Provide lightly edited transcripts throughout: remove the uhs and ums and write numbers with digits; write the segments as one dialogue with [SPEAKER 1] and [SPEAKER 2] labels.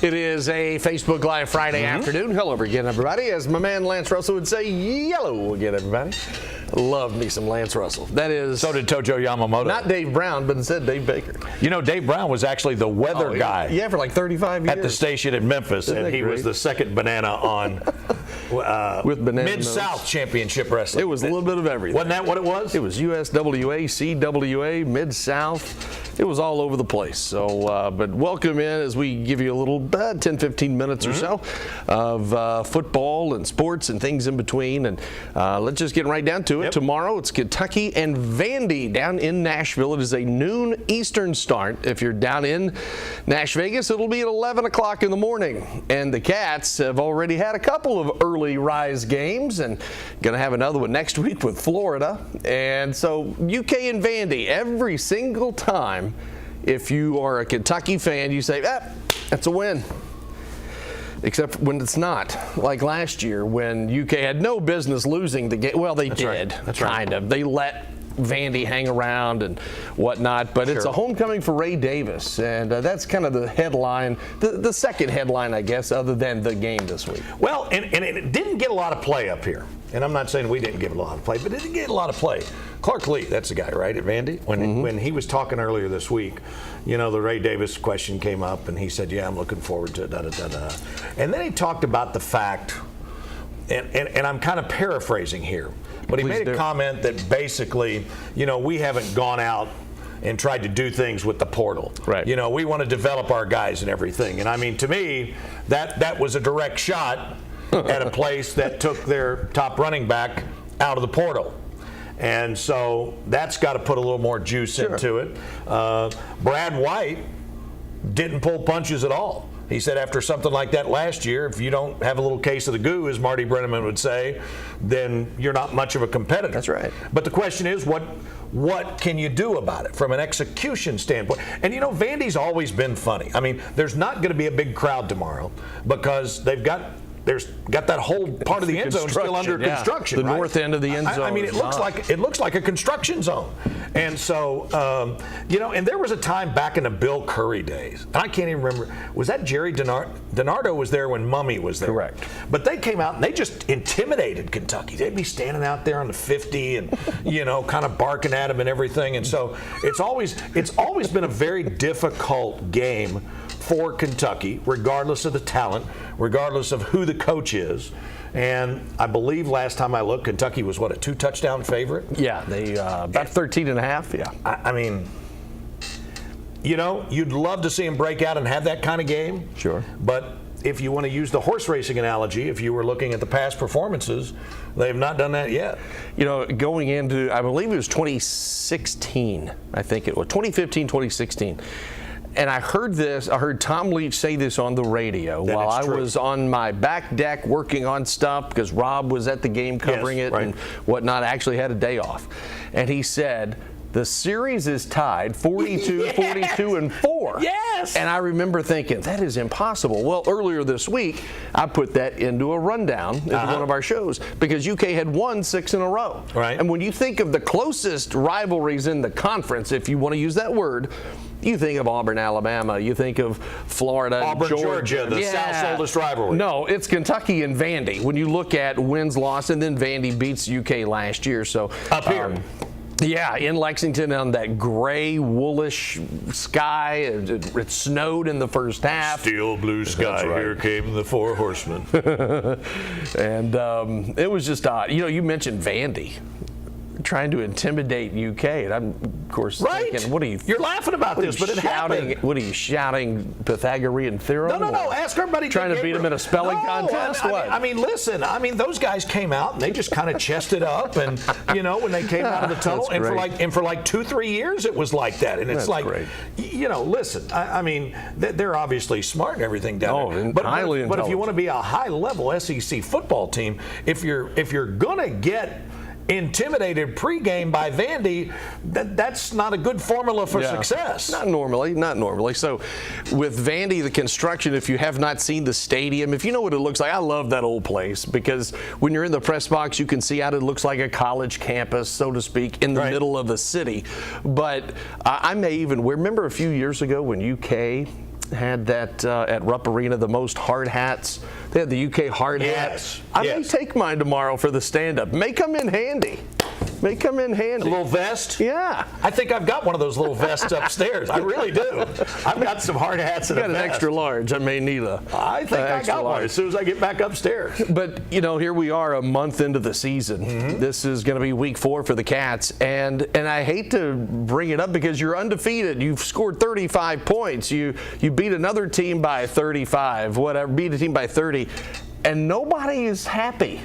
[SPEAKER 1] It is a Facebook Live Friday afternoon. Hello again, everybody. As my man Lance Russell would say, yellow again, everybody. Love me some Lance Russell. That is.
[SPEAKER 2] So did Tojo Yamamoto.
[SPEAKER 1] Not Dave Brown, but instead Dave Baker.
[SPEAKER 2] You know, Dave Brown was actually the weather guy.
[SPEAKER 1] Yeah, for like 35 years.
[SPEAKER 2] At the station in Memphis, and he was the second banana on
[SPEAKER 1] with banana
[SPEAKER 2] Mid-South Championship Wrestling.
[SPEAKER 1] It was a little bit of everything.
[SPEAKER 2] Wasn't that what it was?
[SPEAKER 1] It was USWA, CWA, Mid-South. It was all over the place. So, but welcome in as we give you a little 10, 15 minutes or so of football and sports and things in between. And let's just get right down to it. Tomorrow it's Kentucky and Vandy down in Nashville. It is a noon Eastern start. If you're down in Nash Vegas, it'll be at 11 o'clock in the morning. And the Cats have already had a couple of early rise games and going to have another one next week with Florida. And so UK and Vandy, every single time, if you are a Kentucky fan, you say, that's a win. Except when it's not, like last year when UK had no business losing the game. Well, they did, kind of. They let Vandy hang around and whatnot, but it's a homecoming for Ray Davis, and that's kind of the headline, the second headline, I guess, other than the game this week.
[SPEAKER 2] Well, and it didn't get a lot of play up here. And I'm not saying we didn't give it a lot of play, but it didn't get a lot of play. Clark Lee, that's the guy, right, at Vandy? When he was talking earlier this week, you know, the Ray Davis question came up, and he said, yeah, I'm looking forward to da-da-da-da. And then he talked about the fact, and I'm kind of paraphrasing here, but he made a comment that basically, you know, we haven't gone out and tried to do things with the portal.
[SPEAKER 1] Right.
[SPEAKER 2] You know, we want to develop our guys and everything. And I mean, to me, that was a direct shot at a place that took their top running back out of the portal. And so that's got to put a little more juice into it. Brad White didn't pull punches at all. He said after something like that last year, if you don't have a little case of the goo, as Marty Brenneman would say, then you're not much of a competitor.
[SPEAKER 1] That's right.
[SPEAKER 2] But the question is, what can you do about it from an execution standpoint? And you know, Vandy's always been funny. I mean, there's not going to be a big crowd tomorrow because there's got that whole part of the end zone still under construction.
[SPEAKER 1] The north end of the end zone.
[SPEAKER 2] I mean, it looks like a construction zone. And so, you know, and there was a time back in the Bill Curry days, and I can't even remember, was that Jerry DiNardo was there when Mummy was there? Correct. But they came out and they just intimidated Kentucky. They'd be standing out there on the 50 and, you know, kind of barking at them and everything. And so it's always been a very difficult game for Kentucky, regardless of the talent, regardless of who the coach is. And I believe last time I looked, Kentucky was, a 2-touchdown favorite?
[SPEAKER 1] Yeah, they about 13.5, yeah.
[SPEAKER 2] I mean, you know, you'd love to see them break out and have that kind of game.
[SPEAKER 1] Sure.
[SPEAKER 2] But if you want to use the horse racing analogy, if you were looking at the past performances, they have not done that yet.
[SPEAKER 1] You know, going into, I believe it was 2016, I think it was, 2015, 2016. And I heard Tom Leach say this on the radio while I was on my back deck working on stuff because Rob was at the game covering it and whatnot. I actually had a day off. And he said, the series is tied 42-4.
[SPEAKER 2] Yes.
[SPEAKER 1] And I remember thinking, that is impossible. Well, earlier this week, I put that into a rundown in one of our shows because UK had won 6 in a row.
[SPEAKER 2] Right.
[SPEAKER 1] And when you think of the closest rivalries in the conference, if you want to use that word, you think of Auburn, Alabama. You think of Florida,
[SPEAKER 2] Auburn, Georgia, the South's oldest rivalry.
[SPEAKER 1] No, it's Kentucky and Vandy. When you look at wins, loss, and then Vandy beats UK last year. So
[SPEAKER 2] up here.
[SPEAKER 1] Yeah, in Lexington on that gray, woolish sky. It snowed in the first half.
[SPEAKER 2] Steel blue sky, here came the 4 horsemen.
[SPEAKER 1] And it was just odd. You know, you mentioned Vandy trying to intimidate UK, and I'm, of course, thinking, what are you...
[SPEAKER 2] You're laughing about this, but it happened.
[SPEAKER 1] What are you shouting, Pythagorean theorem?
[SPEAKER 2] No. Ask everybody.
[SPEAKER 1] Trying to beat them in a spelling contest?
[SPEAKER 2] I mean, listen. I mean, those guys came out and they just kind of chested up, and you know, when they came out of the tunnel, and for like 2-3 years, it was like that, and it's you know, listen. I mean, they're obviously smart and everything down there. But if you want to be a high-level SEC football team, if you're gonna get intimidated pregame by Vandy, that's not a good formula for success.
[SPEAKER 1] Not normally. So with Vandy, the construction, if you have not seen the stadium, if you know what it looks like, I love that old place because when you're in the press box, you can see out it looks like a college campus, so to speak, in the middle of the city. But I may even remember a few years ago when UK had that at Rupp Arena, the most hard hats. They had the UK hard hat. I may take mine tomorrow for the stand-up. May come in handy. May come in handy.
[SPEAKER 2] A little vest?
[SPEAKER 1] Yeah.
[SPEAKER 2] I think I've got one of those little vests upstairs. I really do. I've got some hard hats and
[SPEAKER 1] I got an extra large. I may need a
[SPEAKER 2] I think I got one as soon as I get back upstairs.
[SPEAKER 1] But, here we are a month into the season. Mm-hmm. This is going to be week 4 for the Cats. And I hate to bring it up because you're undefeated. You've scored 35 points. You beat another team by 35, whatever, beat a team by 30. And nobody is happy.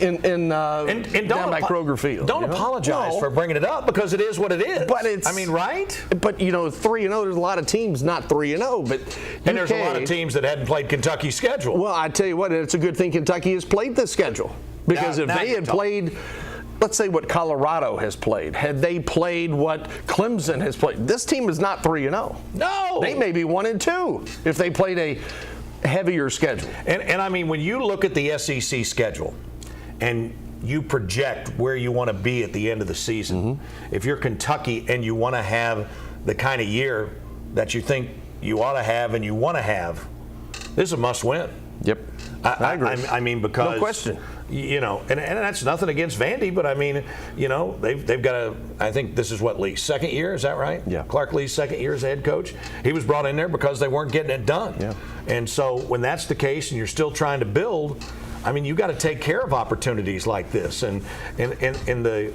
[SPEAKER 1] And down by Kroger Field.
[SPEAKER 2] Don't apologize for bringing it up because it is what it is.
[SPEAKER 1] But it's,
[SPEAKER 2] right?
[SPEAKER 1] But 3-0. There's a lot of teams not 3-0. But
[SPEAKER 2] there's a lot of teams that hadn't played Kentucky's schedule.
[SPEAKER 1] Well, I tell you what, it's a good thing Kentucky has played this schedule because if they had played, let's say what Colorado has played, had they played what Clemson has played, this team is not 3-0.
[SPEAKER 2] No,
[SPEAKER 1] they may be 1-2 if they played a heavier schedule.
[SPEAKER 2] And I mean, when you look at the SEC schedule and you project where you want to be at the end of the season, if you're Kentucky and you want to have the kind of year that you think you ought to have and you want to have, this is a must-win.
[SPEAKER 1] Yep, I agree.
[SPEAKER 2] I mean, because
[SPEAKER 1] no question.
[SPEAKER 2] And that's nothing against Vandy, but I mean, they've got I think this is what, Lee's second year, is that right?
[SPEAKER 1] Yeah.
[SPEAKER 2] Clark Lee's second year as head coach. He was brought in there because they weren't getting it done.
[SPEAKER 1] Yeah.
[SPEAKER 2] And so when that's the case and you're still trying to build, I mean, you got to take care of opportunities like this. And the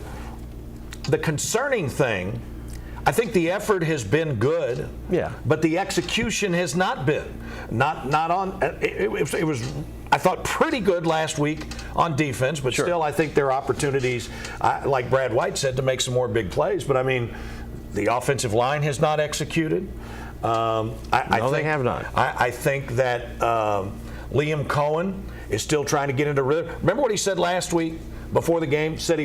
[SPEAKER 2] concerning thing, I think the effort has been good.
[SPEAKER 1] Yeah.
[SPEAKER 2] But the execution has not been. Not on. It was, I thought, pretty good last week on defense, but still I think there are opportunities, like Brad White said, to make some more big plays. But I mean, the offensive line has not executed.
[SPEAKER 1] They have not.
[SPEAKER 2] I think that Liam Cohen is still trying to get into rhythm. Remember what he said last week before the game? Said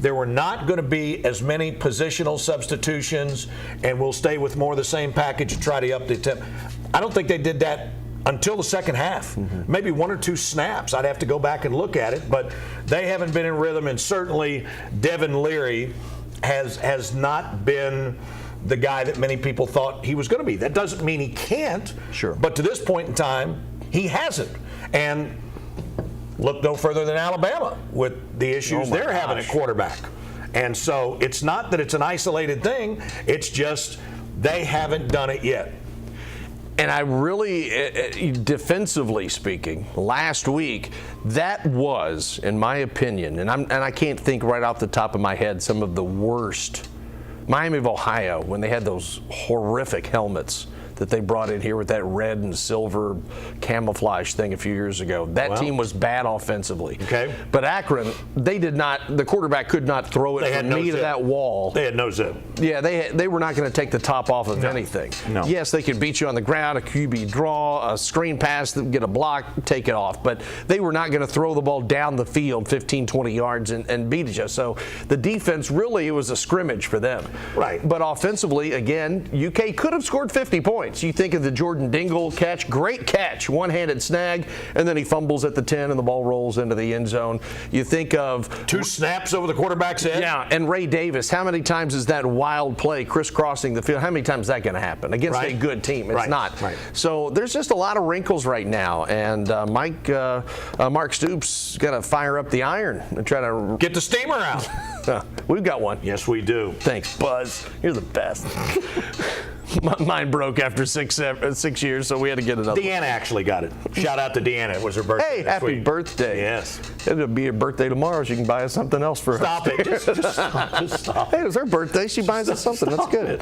[SPEAKER 2] there were not going to be as many positional substitutions, and we'll stay with more of the same package and try to up the tempo. I don't think they did that until the second half. Maybe 1 or 2 snaps. I'd have to go back and look at it, but they haven't been in rhythm, and certainly Devin Leary has not been the guy that many people thought he was going to be. That doesn't mean he can't.
[SPEAKER 1] Sure.
[SPEAKER 2] But to this point in time, he hasn't. And look no further than Alabama with the issues they're having at quarterback. And so it's not that it's an isolated thing. It's just they haven't done it yet.
[SPEAKER 1] And I really, defensively speaking, last week, that was, in my opinion, and I can't think right off the top of my head, some of the worst. Miami of Ohio, when they had those horrific helmets that they brought in here with that red and silver camouflage thing a few years ago. That team was bad offensively.
[SPEAKER 2] Okay.
[SPEAKER 1] But Akron, they did not, the quarterback could not throw it from me to that wall.
[SPEAKER 2] They had no zip.
[SPEAKER 1] Yeah, they were not going to take the top off of anything.
[SPEAKER 2] No.
[SPEAKER 1] Yes, they could beat you on the ground, a QB draw, a screen pass, get a block, take it off. But they were not going to throw the ball down the field 15, 20 yards and beat you. So the defense, really, it was a scrimmage for them.
[SPEAKER 2] Right.
[SPEAKER 1] But offensively, again, UK could have scored 50 points. You think of the Jordan Dingle catch, great catch, one-handed snag, and then he fumbles at the 10 and the ball rolls into the end zone. You think of
[SPEAKER 2] 2 snaps over the quarterback's head.
[SPEAKER 1] Yeah, and Ray Davis, how many times is that wild play crisscrossing the field? How many times is that going to happen against a good team? It's not.
[SPEAKER 2] Right.
[SPEAKER 1] So there's just a lot of wrinkles right now, and Mark Stoops got to fire up the iron and try to
[SPEAKER 2] get the steamer out.
[SPEAKER 1] We've got one.
[SPEAKER 2] Yes, we do.
[SPEAKER 1] Thanks, Buzz. You're the best. Mine broke after 6 years, so we had to get another.
[SPEAKER 2] Deanna actually got it. Shout out to Deanna. It was her birthday.
[SPEAKER 1] Hey, happy birthday.
[SPEAKER 2] Yes.
[SPEAKER 1] It'll be her birthday tomorrow. She can buy us something else for her.
[SPEAKER 2] Stop it. Just stop.
[SPEAKER 1] Hey, it was her birthday. She buys us something. That's good.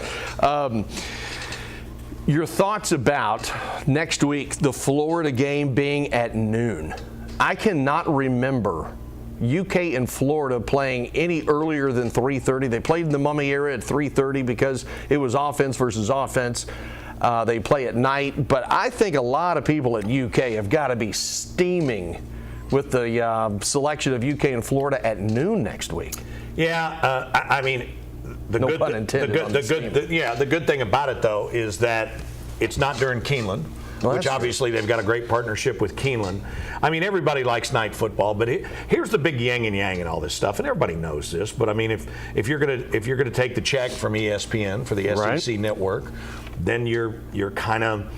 [SPEAKER 1] Your thoughts about next week, the Florida game being at noon. I cannot remember UK and Florida playing any earlier than 3:30. They played in the Mummy era at 3:30 because it was offense versus offense. They play at night, but I think a lot of people at UK have got to be steaming with the selection of UK and Florida at noon next week.
[SPEAKER 2] Yeah, I mean, the good thing about it though is that it's not during Keeneland.
[SPEAKER 1] Well,
[SPEAKER 2] which obviously they've got a great partnership with Keeneland. I mean, everybody likes night football, but here's the big yin and yang and all this stuff, and everybody knows this. But I mean, if you're gonna take the check from ESPN for the SEC network, then you're kind of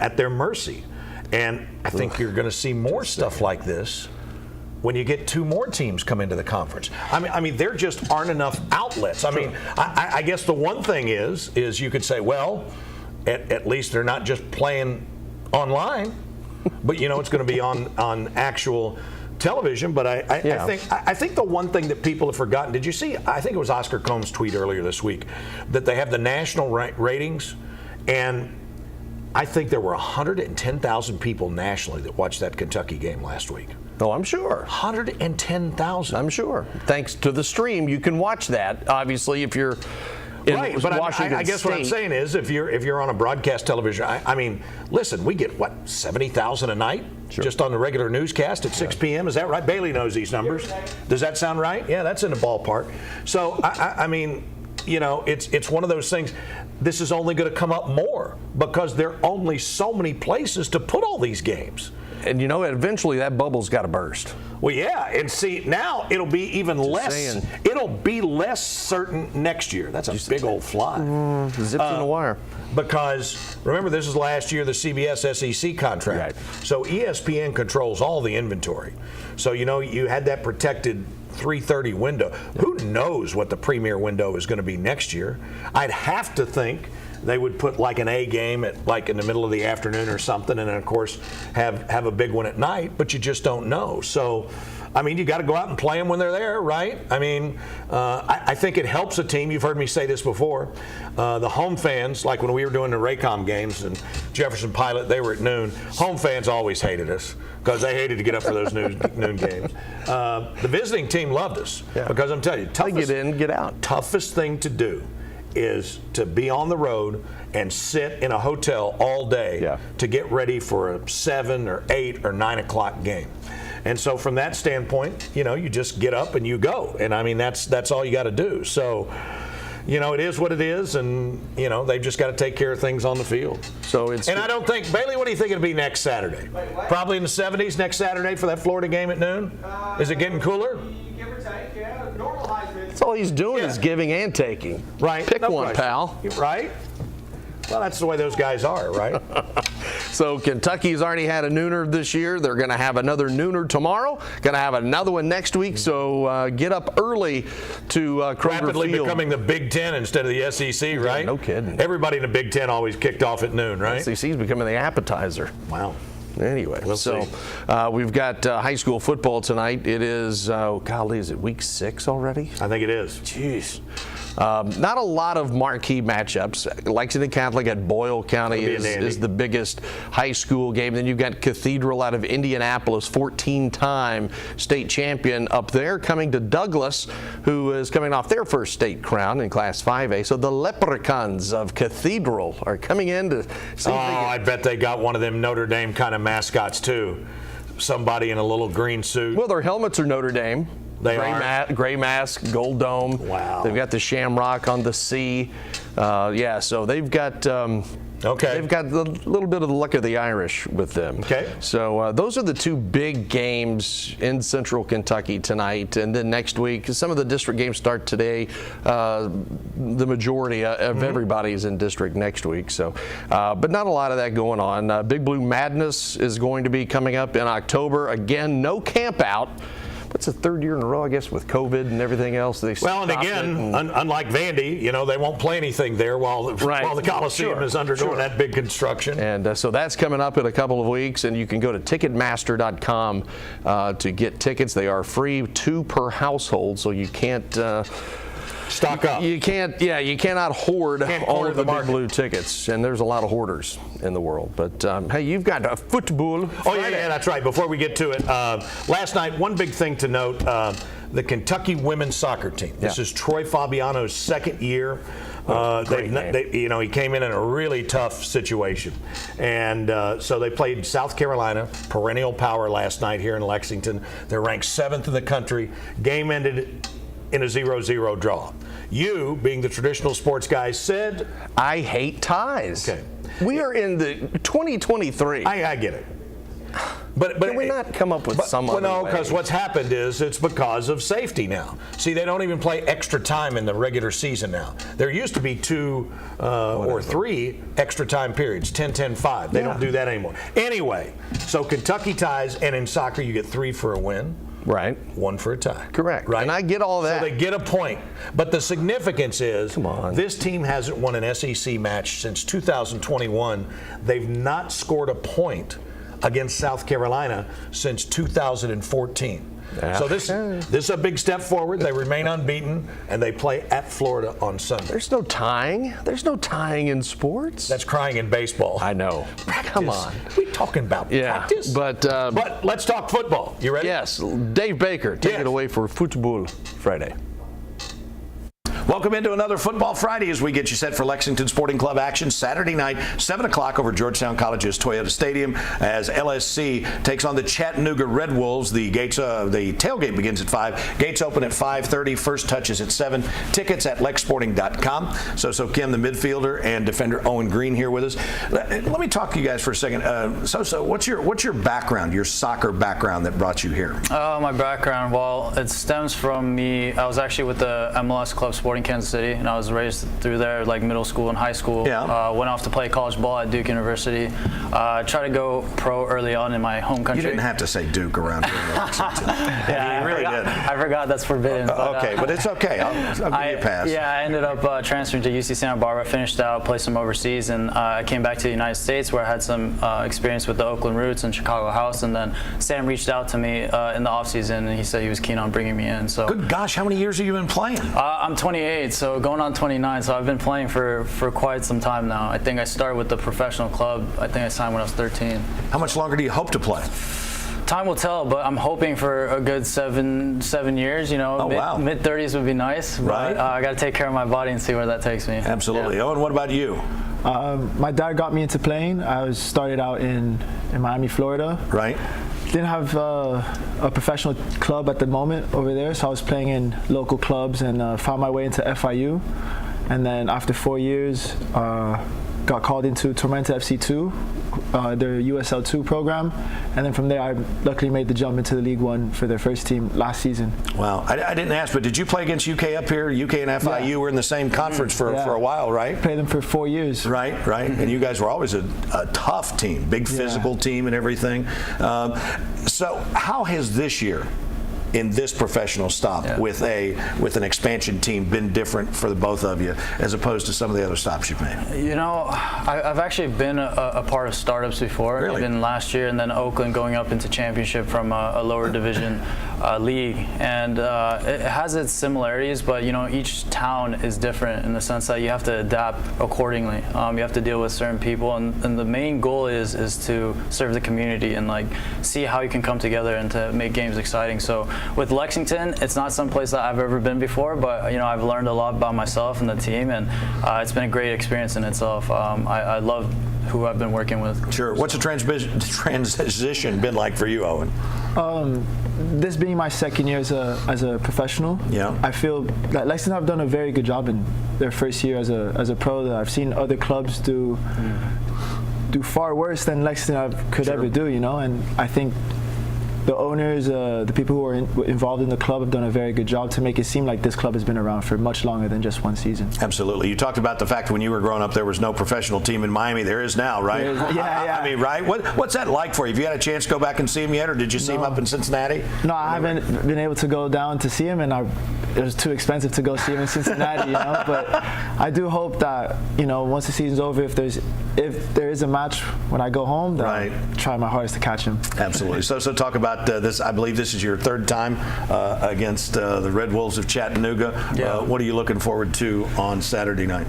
[SPEAKER 2] at their mercy. And I think you're going to see more stuff like this when you get 2 more teams come into the conference. I mean, there just aren't enough outlets. I mean, I guess the one thing is you could say, well, at least they're not just playing online, but it's going to be on actual television. But I think the one thing that people have forgotten. Did you see? I think it was Oscar Combs' tweet earlier this week that they have the national ratings, and I think there were 110,000 people nationally that watched that Kentucky game last week.
[SPEAKER 1] Oh, I'm sure.
[SPEAKER 2] 110,000.
[SPEAKER 1] I'm sure. Thanks to the stream, you can watch that. Obviously, if you're in Washington
[SPEAKER 2] I guess
[SPEAKER 1] State.
[SPEAKER 2] what I'm saying is, if you're on a broadcast television, I mean, listen, we get 70,000 a night just on the regular newscast at 6 p.m. Is that right? Bailey knows these numbers. Does that sound right? Yeah, that's in the ballpark. So I mean, it's one of those things. This is only going to come up more because there are only so many places to put all these games.
[SPEAKER 1] And eventually that bubble's got to burst.
[SPEAKER 2] Well, yeah, and see, now it'll be even less.
[SPEAKER 1] Saying.
[SPEAKER 2] It'll be less certain next year. That's a big old fly.
[SPEAKER 1] Zipped in the wire.
[SPEAKER 2] Because remember, this is last year the CBS SEC contract.
[SPEAKER 1] Right.
[SPEAKER 2] So ESPN controls all the inventory. So you had that protected 3:30 window. Who knows what the premier window is going to be next year? I'd have to think they would put like an A game at like in the middle of the afternoon or something, and then of course have a big one at night. But you just don't know. So, I mean, you got to go out and play them when they're there, right? I mean, I think it helps a team. You've heard me say this before. The home fans, like when we were doing the Raycom games and Jefferson Pilot, they were at noon. Home fans always hated us because they hated to get up for those noon games. The visiting team loved us because I'm telling you,
[SPEAKER 1] get in, get out.
[SPEAKER 2] Toughest thing to do is to be on the road and sit in a hotel all day to get ready for a 7 or 8 or 9 o'clock game. And so from that standpoint, you just get up and you go. And I mean, that's all you got to do. So, it is what it is, and they've just got to take care of things on the field.
[SPEAKER 1] So it's.
[SPEAKER 2] And I don't think, Bailey, what do you think it'll be next Saturday? Probably in the 70s next Saturday for that Florida game at noon. Is it getting cooler?
[SPEAKER 3] Give or take, yeah. Normalize it.
[SPEAKER 1] That's all he's doing is giving and taking.
[SPEAKER 2] Right.
[SPEAKER 1] Pick
[SPEAKER 2] No
[SPEAKER 1] one,
[SPEAKER 2] question.
[SPEAKER 1] pal.
[SPEAKER 2] Right. Well, that's the way those guys are, right?
[SPEAKER 1] So Kentucky's already had a nooner this year. They're going to have another nooner tomorrow. Going to have another one next week. So get up early to Kroger
[SPEAKER 2] Rapidly
[SPEAKER 1] Field.
[SPEAKER 2] becoming the Big Ten instead of the SEC, right?
[SPEAKER 1] No kidding.
[SPEAKER 2] Everybody in the Big Ten always kicked off at noon, right?
[SPEAKER 1] SEC's becoming the appetizer.
[SPEAKER 2] Wow.
[SPEAKER 1] Anyway,
[SPEAKER 2] We'll see.
[SPEAKER 1] We've got high school football tonight. It is, is it week 6 already?
[SPEAKER 2] I think it is.
[SPEAKER 1] Jeez. Not a lot of marquee matchups. Lexington Catholic at Boyle County is the biggest high school game. Then you've got Cathedral out of Indianapolis, 14-time state champion up there, coming to Douglas, who is coming off their first state crown in Class 5A. So the Leprechauns of Cathedral are coming in to see
[SPEAKER 2] I bet they got one of them Notre Dame kind of mascots, too. Somebody in a little green suit.
[SPEAKER 1] Well, their helmets are Notre Dame.
[SPEAKER 2] They are.
[SPEAKER 1] Gray mask, gold dome.
[SPEAKER 2] Wow.
[SPEAKER 1] They've got the shamrock on the C. So they've got they've got a little bit of the luck of the Irish with them.
[SPEAKER 2] Okay.
[SPEAKER 1] So those are the 2 big games in Central Kentucky tonight, and then next week some of the district games start today. The majority of everybody is in district next week. So, but not a lot of that going on. Big Blue Madness is going to be coming up in October. Again, no camp out. It's the 3rd year in a row, I guess, with COVID and everything else.
[SPEAKER 2] Unlike Vandy, they won't play anything there while the Coliseum is undergoing that big construction.
[SPEAKER 1] And so that's coming up in a couple of weeks, and you can go to Ticketmaster.com to get tickets. They are free, 2 per household, so you can't.
[SPEAKER 2] Stock up.
[SPEAKER 1] You cannot hoard all of the Big Blue tickets, and there's a lot of hoarders in the world. But hey, you've got a football.
[SPEAKER 2] Oh yeah, that's right. Before we get to it, last night, one big thing to note: the Kentucky women's soccer team. This is Troy Fabiano's 2nd year. He came in a really tough situation, and so they played South Carolina, perennial power, last night here in Lexington. They're ranked 7th in the country. Game ended in a 0-0 draw. You, being the traditional sports guy, said,
[SPEAKER 1] I hate ties.
[SPEAKER 2] Okay.
[SPEAKER 1] We are in the 2023.
[SPEAKER 2] I get it. But
[SPEAKER 1] can we not come up with some other
[SPEAKER 2] no,
[SPEAKER 1] way?
[SPEAKER 2] because what's happened is it's because of safety now. See, they don't even play extra time in the regular season now. There used to be 2 or 3 extra time periods, 10, 10, 5. They don't do that anymore. Anyway, so Kentucky ties, and in soccer you get 3 for a win.
[SPEAKER 1] Right.
[SPEAKER 2] 1 for a tie.
[SPEAKER 1] Correct.
[SPEAKER 2] Right.
[SPEAKER 1] And I get all that.
[SPEAKER 2] So they get a point. But the significance is
[SPEAKER 1] Come on.
[SPEAKER 2] this team hasn't won an SEC match since 2021. They've not scored a point against South Carolina since 2014. So this is a big step forward. They remain unbeaten, and they play at Florida on Sunday.
[SPEAKER 1] There's no tying. There's no tying in sports.
[SPEAKER 2] That's crying in baseball.
[SPEAKER 1] I know.
[SPEAKER 2] Practice.
[SPEAKER 1] Come on.
[SPEAKER 2] We talking about practice?
[SPEAKER 1] But
[SPEAKER 2] let's talk football. You ready?
[SPEAKER 1] yes, Dave Baker, take it away for Football Friday.
[SPEAKER 2] Welcome into another Football Friday as we get you set for Lexington Sporting Club action Saturday night, 7 o'clock over Georgetown College's Toyota Stadium as LSC takes on the Chattanooga Red Wolves. The tailgate begins at 5. Gates open at 5:30. First touch is at 7. Tickets at lexsporting.com. So Kim, the midfielder, and defender Owen Green here with us. Let me talk to you guys for a second. What's your background, your soccer background that brought you here?
[SPEAKER 4] My background, well, it stems from me. I was actually with the MLS club Sporting Kansas City, and I was raised through there, like middle school and high school.
[SPEAKER 2] Yeah.
[SPEAKER 4] Went off to play college ball at Duke University. Tried to go pro early on in my home country.
[SPEAKER 2] You didn't have to say Duke around here in Lexington.
[SPEAKER 4] Yeah,
[SPEAKER 2] you really did.
[SPEAKER 4] I forgot that's forbidden.
[SPEAKER 2] But it's okay. I'll give you a pass.
[SPEAKER 4] Yeah, I ended up transferring to UC Santa Barbara, finished out, played some overseas, and I came back to the United States where I had some experience with the Oakland Roots and Chicago House, and then Sam reached out to me in the offseason, and he said he was keen on bringing me in. So.
[SPEAKER 2] Good gosh, how many years have you been playing?
[SPEAKER 4] I'm 28, so going on 29, so I've been playing for quite some time now. I think I started with the professional club. I think I signed when I was 13.
[SPEAKER 2] How much longer do you hope to play?
[SPEAKER 4] Time will tell, but I'm hoping for a good seven years. Mid 30s would be nice.
[SPEAKER 2] Right.
[SPEAKER 4] But I got to take care of my body and see where that takes me.
[SPEAKER 2] Absolutely.
[SPEAKER 4] Yeah.
[SPEAKER 2] Owen, what about you?
[SPEAKER 5] My dad got me into playing. I started out in Miami, Florida.
[SPEAKER 2] Right.
[SPEAKER 5] Didn't have a professional club at the moment over there, so I was playing in local clubs and found my way into FIU. And then after 4 years, got called into Tormenta FC2, their USL2 program. And then from there, I luckily made the jump into the League One for their first team last season.
[SPEAKER 2] Wow. I didn't ask, but did you play against UK up here? UK and FIU were in the same conference for a while, right?
[SPEAKER 5] Played them for 4 years.
[SPEAKER 2] Right. And you guys were always a tough team, big physical team and everything. So how has this year in this professional stop with an expansion team been different for the both of you as opposed to some of the other stops you've made?
[SPEAKER 4] I've actually been a part of startups before.
[SPEAKER 2] Really?
[SPEAKER 4] Even last year, and then Oakland going up into championship from a lower division league, and it has its similarities, but each town is different in the sense that you have to adapt accordingly. You have to deal with certain people, and the main goal is to serve the community and see how you can come together and to make games exciting. So with Lexington, it's not some place that I've ever been before, but I've learned a lot about myself and the team, and it's been a great experience in itself. I love who I've been working with.
[SPEAKER 2] Sure. What's the transition been like for you, Owen?
[SPEAKER 5] This being my second year as a professional, I feel that Lexington have done a very good job in their first year as a pro. That I've seen other clubs do far worse than Lexington could ever do, and I think the owners, the people who are involved in the club have done a very good job to make it seem like this club has been around for much longer than just one season.
[SPEAKER 2] Absolutely. You talked about the fact when you were growing up there was no professional team in Miami. There is now, right?
[SPEAKER 5] Yeah.
[SPEAKER 2] I mean, right? What's that like for you? Have you had a chance to go back and see him yet, or did you see him up in Cincinnati?
[SPEAKER 5] No, I haven't been able to go down to see him, and it was too expensive to go see him in Cincinnati, But I do hope that, once the season's over, if there is a match when I go home, then I'll try my hardest to catch him.
[SPEAKER 2] Absolutely. So talk about this. I believe this is your third time against the Red Wolves of Chattanooga.
[SPEAKER 4] Yeah.
[SPEAKER 2] What are you looking forward to on Saturday night?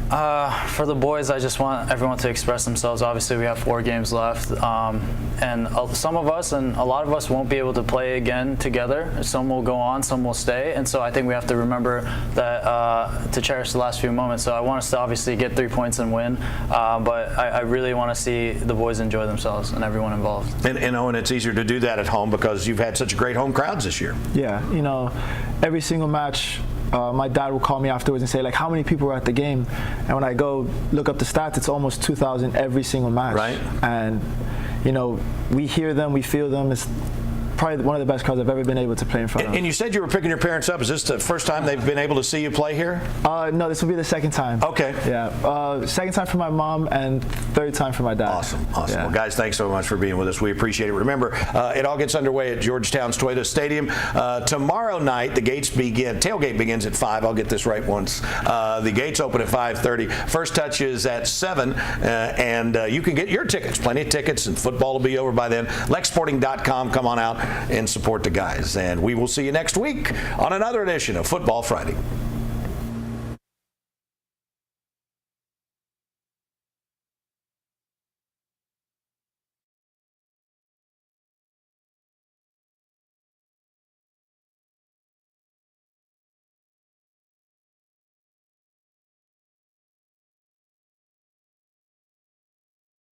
[SPEAKER 4] For the boys, I just want everyone to express themselves. Obviously, we have 4 games left, and some of us and a lot of us won't be able to play again together. Some will go on, some will stay, and so I think we have to remember that to cherish the last few moments. So I want us to obviously get 3 points and win, but I really want to see the boys enjoy themselves and everyone involved.
[SPEAKER 2] And Owen, it's easier to do that at home because you've had such great home crowds this year.
[SPEAKER 5] Yeah, every single match, my dad will call me afterwards and say, how many people were at the game? And when I go look up the stats, it's almost 2,000 every single match.
[SPEAKER 2] Right.
[SPEAKER 5] And we hear them, we feel them. It's probably one of the best crowds I've ever been able to play in front of.
[SPEAKER 2] And you said you were picking your parents up. Is this the first time they've been able to see you play here?
[SPEAKER 5] No, this will be the second time.
[SPEAKER 2] Okay.
[SPEAKER 5] Yeah. Second time for my mom and third time for my dad.
[SPEAKER 2] Awesome.
[SPEAKER 5] Yeah.
[SPEAKER 2] Well, guys, thanks so much for being with us. We appreciate it. Remember, it all gets underway at Georgetown's Toyota Stadium. Tomorrow night, the tailgate begins at 5. I'll get this right once. The gates open at 5:30. First touch is at 7, and you can get your tickets. Plenty of tickets, and football will be over by then. LexSporting.com. Come on out and support the guys. And we will see you next week on another edition of Football Friday.